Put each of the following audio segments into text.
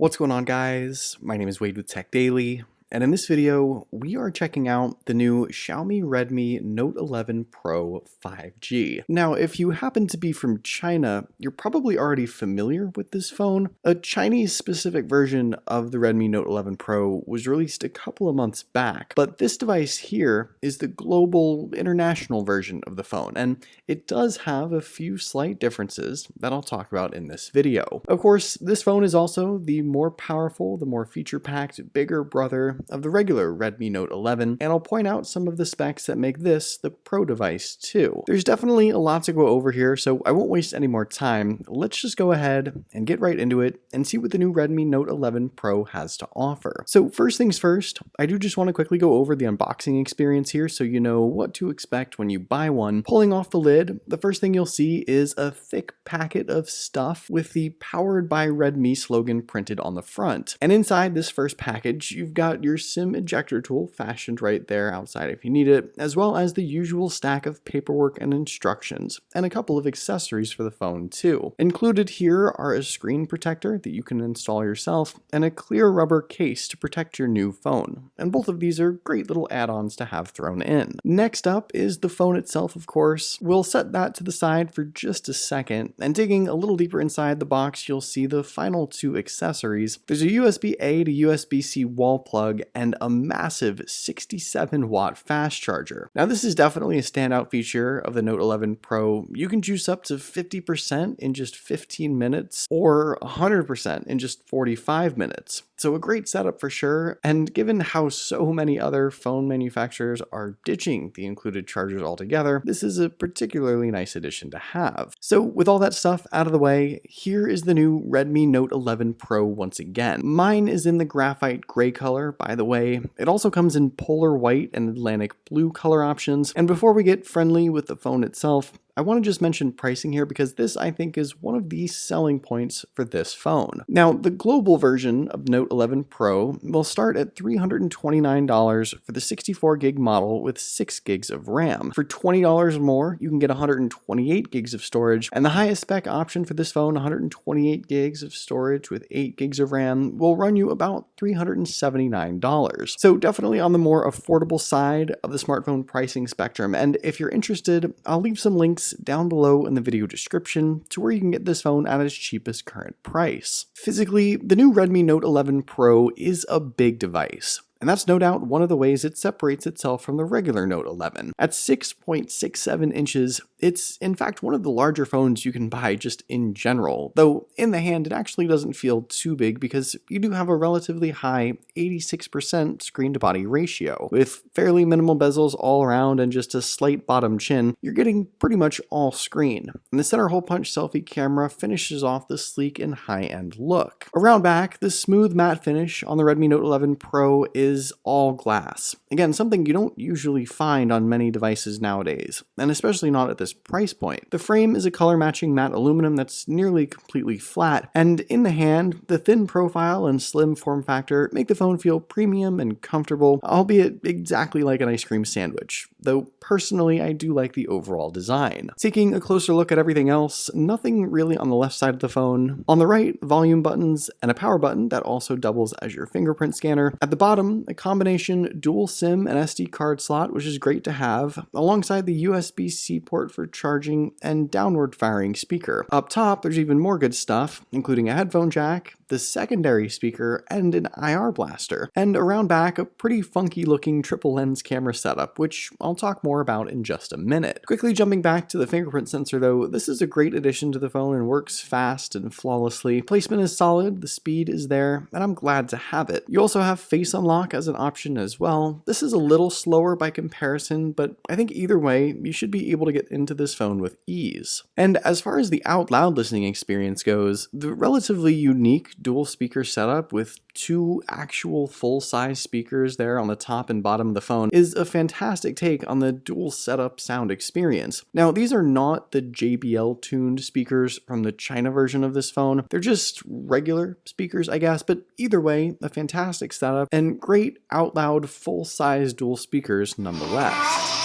What's going on, guys? My name is Wade with TechDaily, and in this video, we are checking out the new Xiaomi Redmi Note 11 Pro 5G. Now, if you happen to be from China, you're probably already familiar with this phone. A Chinese-specific version of the Redmi Note 11 Pro was released a couple of months back, but this device here is the global, international version of the phone, and it does have a few slight differences that I'll talk about in this video. Of course, this phone is also the more powerful, the more feature-packed, bigger brother of the regular Redmi Note 11, and I'll point out some of the specs that make this the Pro device too. There's definitely a lot to go over here, so I won't waste any more time. Let's just go ahead and get right into it and see what the new Redmi Note 11 Pro has to offer. So first things first, I do just want to quickly go over the unboxing experience here so you know what to expect when you buy one. Pulling off the lid, the first thing you'll see is a thick packet of stuff with the "Powered by Redmi" slogan printed on the front. And inside this first package, you've got your SIM ejector tool fashioned right there outside if you need it, as well as the usual stack of paperwork and instructions, and a couple of accessories for the phone too. Included here are a screen protector that you can install yourself, and a clear rubber case to protect your new phone. And both of these are great little add-ons to have thrown in. Next up is the phone itself, of course. We'll set that to the side for just a second, and digging a little deeper inside the box, you'll see the final two accessories. There's a USB-A to USB-C wall plug and a massive 67-watt fast charger. Now, this is definitely a standout feature of the Note 11 Pro. You can juice up to 50% in just 15 minutes or 100% in just 45 minutes. So a great setup for sure, and given how so many other phone manufacturers are ditching the included chargers altogether, this is a particularly nice addition to have. So with all that stuff out of the way, here is the new Redmi Note 11 Pro once again. Mine is in the graphite gray color, by the way. It also comes in polar white and Atlantic blue color options, and before we get friendly with the phone itself, I want to just mention pricing here because this, I think, is one of the selling points for this phone. Now, the global version of Note 11 Pro will start at $329 for the 64 gig model with 6 gigs of RAM. For $20 more, you can get 128 gigs of storage, and the highest spec option for this phone, 128 gigs of storage with 8 gigs of RAM, will run you about $379. So definitely on the more affordable side of the smartphone pricing spectrum, and if you're interested, I'll leave some links down below in the video description to where you can get this phone at its cheapest current price. Physically, the new Redmi Note 11 Pro is a big device, and that's no doubt one of the ways it separates itself from the regular Note 11. At 6.67 inches, it's in fact one of the larger phones you can buy just in general, though in the hand it actually doesn't feel too big because you do have a relatively high 86% screen-to-body ratio. With fairly minimal bezels all around and just a slight bottom chin, you're getting pretty much all screen. And the center hole punch selfie camera finishes off the sleek and high-end look. Around back, the smooth matte finish on the Redmi Note 11 Pro is all glass. Again, something you don't usually find on many devices nowadays, and especially not at this price point. The frame is a color matching matte aluminum that's nearly completely flat, and in the hand, the thin profile and slim form factor make the phone feel premium and comfortable, albeit exactly like an ice cream sandwich, though personally I do like the overall design. Taking a closer look at everything else, nothing really on the left side of the phone. On the right, volume buttons and a power button that also doubles as your fingerprint scanner. At the bottom, a combination dual SIM and SD card slot, which is great to have, alongside the USB-C port for charging and downward firing speaker. Up top, there's even more good stuff, including a headphone jack, the secondary speaker, and an IR blaster. And around back, a pretty funky looking triple lens camera setup, which I'll talk more about in just a minute. Quickly jumping back to the fingerprint sensor though, this is a great addition to the phone and works fast and flawlessly. Placement is solid, the speed is there, and I'm glad to have it. You also have face unlock as an option as well. This is a little slower by comparison, but I think either way, you should be able to get into this phone with ease. And as far as the out loud listening experience goes, the relatively unique dual speaker setup with 2 actual full-size speakers there on the top and bottom of the phone is a fantastic take on the dual setup sound experience. Now, these are not the JBL tuned speakers from the China version of this phone. They're just regular speakers, I guess, but either way, a fantastic setup and great out loud full-size dual speakers nonetheless.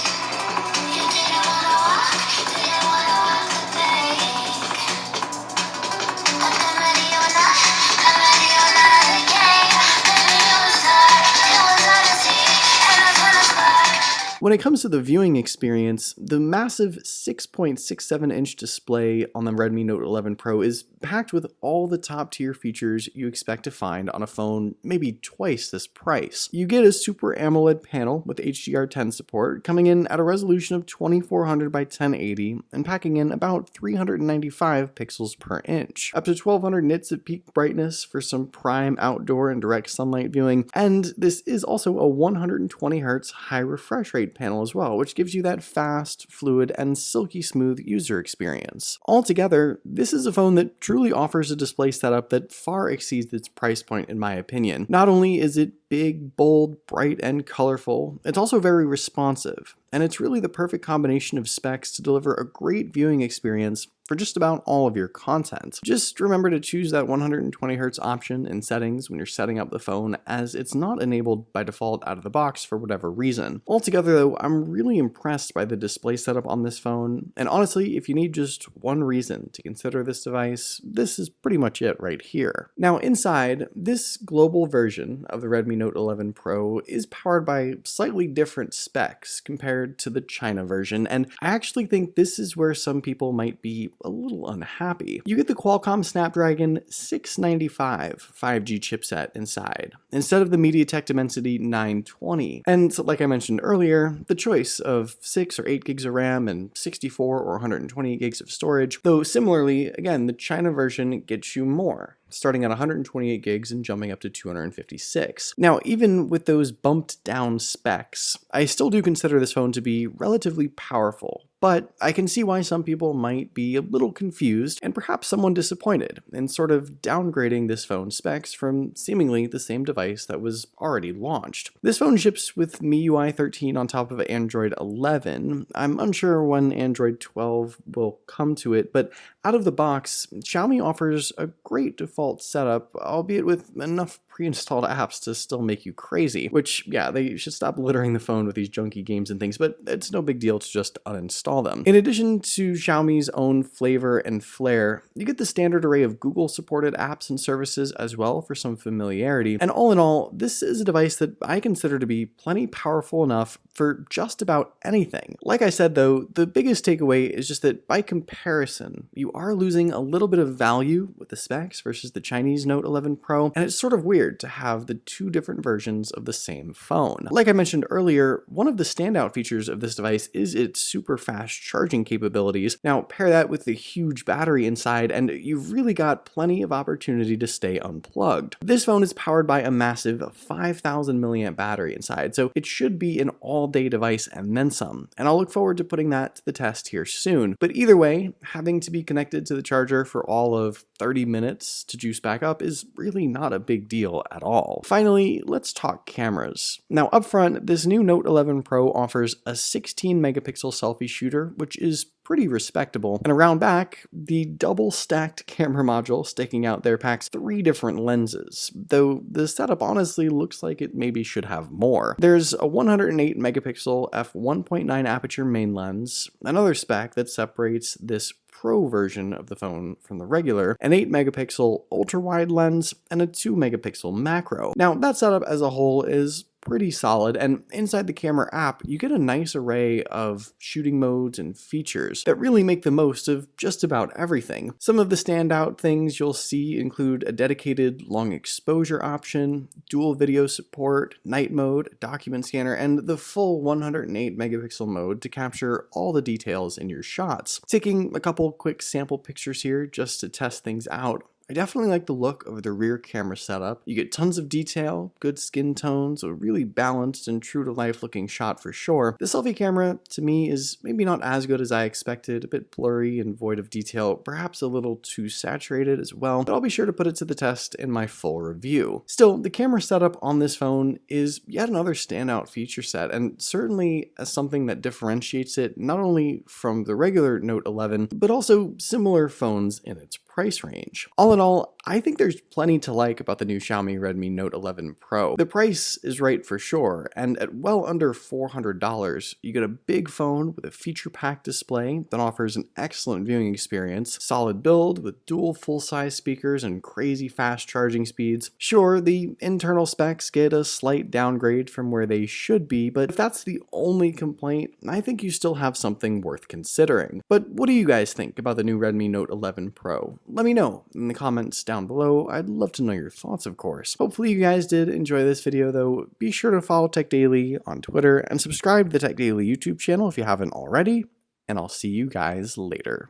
When it comes to the viewing experience, the massive 6.67-inch display on the Redmi Note 11 Pro is packed with all the top-tier features you expect to find on a phone maybe twice this price. You get a Super AMOLED panel with HDR10 support, coming in at a resolution of 2400 by 1080 and packing in about 395 pixels per inch, up to 1200 nits of peak brightness for some prime outdoor and direct sunlight viewing, and this is also a 120Hz high refresh rate panel as well, which gives you that fast, fluid, and silky smooth user experience. Altogether, this is a phone that truly offers a display setup that far exceeds its price point in my opinion. Not only is it big, bold, bright, and colorful, it's also very responsive, and it's really the perfect combination of specs to deliver a great viewing experience for just about all of your content. Just remember to choose that 120Hz option in settings when you're setting up the phone, as it's not enabled by default out of the box for whatever reason. Altogether though, I'm really impressed by the display setup on this phone, and honestly, if you need just one reason to consider this device, this is pretty much it right here. Now inside, this global version of the Redmi Note 11 Pro is powered by slightly different specs compared to the China version, and I actually think this is where some people might be a little unhappy. You get the Qualcomm Snapdragon 695 5G chipset inside, instead of the MediaTek Dimensity 920. And like I mentioned earlier, the choice of 6 or 8 gigs of RAM and 64 or 128 gigs of storage, though similarly, again, the China version gets you more, starting at 128 gigs and jumping up to 256. Now, even with those bumped down specs, I still do consider this phone to be relatively powerful, but I can see why some people might be a little confused and perhaps somewhat disappointed in sort of downgrading this phone's specs from seemingly the same device that was already launched. This phone ships with MIUI 13 on top of Android 11. I'm unsure when Android 12 will come to it, but out of the box, Xiaomi offers a great default setup, albeit with enough pre-installed apps to still make you crazy, which, yeah, they should stop littering the phone with these junky games and things, but it's no big deal to just uninstall them. In addition to Xiaomi's own flavor and flair, you get the standard array of Google-supported apps and services as well for some familiarity, and all in all, this is a device that I consider to be plenty powerful enough for just about anything. Like I said though, the biggest takeaway is just that by comparison, you are losing a little bit of value with the specs versus the Chinese Note 11 Pro, and it's sort of weird to have the two different versions of the same phone. Like I mentioned earlier, one of the standout features of this device is its super fast charging capabilities. Now pair that with the huge battery inside and you've really got plenty of opportunity to stay unplugged. This phone is powered by a massive 5000 milliamp battery inside, so it should be an all-day device and then some, and I'll look forward to putting that to the test here soon. But either way, having to be connected to the charger for all of 30 minutes to juice back up is really not a big deal at all. Finally, let's talk cameras. Now up front, this new Note 11 Pro offers a 16 megapixel selfie shooter, which is pretty respectable. And around back, the double stacked camera module sticking out there packs 3 different lenses, though the setup honestly looks like it maybe should have more. There's a 108 megapixel f1.9 aperture main lens, another spec that separates this Pro version of the phone from the regular, an 8 megapixel ultra wide lens, and a 2 megapixel macro. Now that setup as a whole is pretty solid, and inside the camera app you get a nice array of shooting modes and features that really make the most of just about everything. Some of the standout things you'll see include a dedicated long exposure option, dual video support, night mode, document scanner, and the full 108 megapixel mode to capture all the details in your shots. Taking a couple quick sample pictures here just to test things out, I definitely like the look of the rear camera setup. You get tons of detail, good skin tones, a really balanced and true to life looking shot for sure. The selfie camera to me is maybe not as good as I expected, a bit blurry and void of detail, perhaps a little too saturated as well, but I'll be sure to put it to the test in my full review. Still, the camera setup on this phone is yet another standout feature set, and certainly as something that differentiates it not only from the regular Note 11, but also similar phones in its price range. All in all, I think there's plenty to like about the new Xiaomi Redmi Note 11 Pro. The price is right for sure, and at well under $400, you get a big phone with a feature-packed display that offers an excellent viewing experience, solid build with dual full-size speakers and crazy fast charging speeds. Sure, the internal specs get a slight downgrade from where they should be, but if that's the only complaint, I think you still have something worth considering. But what do you guys think about the new Redmi Note 11 Pro? Let me know in the comments down below. I'd love to know your thoughts, of course. Hopefully you guys did enjoy this video though. Be sure to follow TechDaily on Twitter and subscribe to the TechDaily YouTube channel if you haven't already, and I'll see you guys later.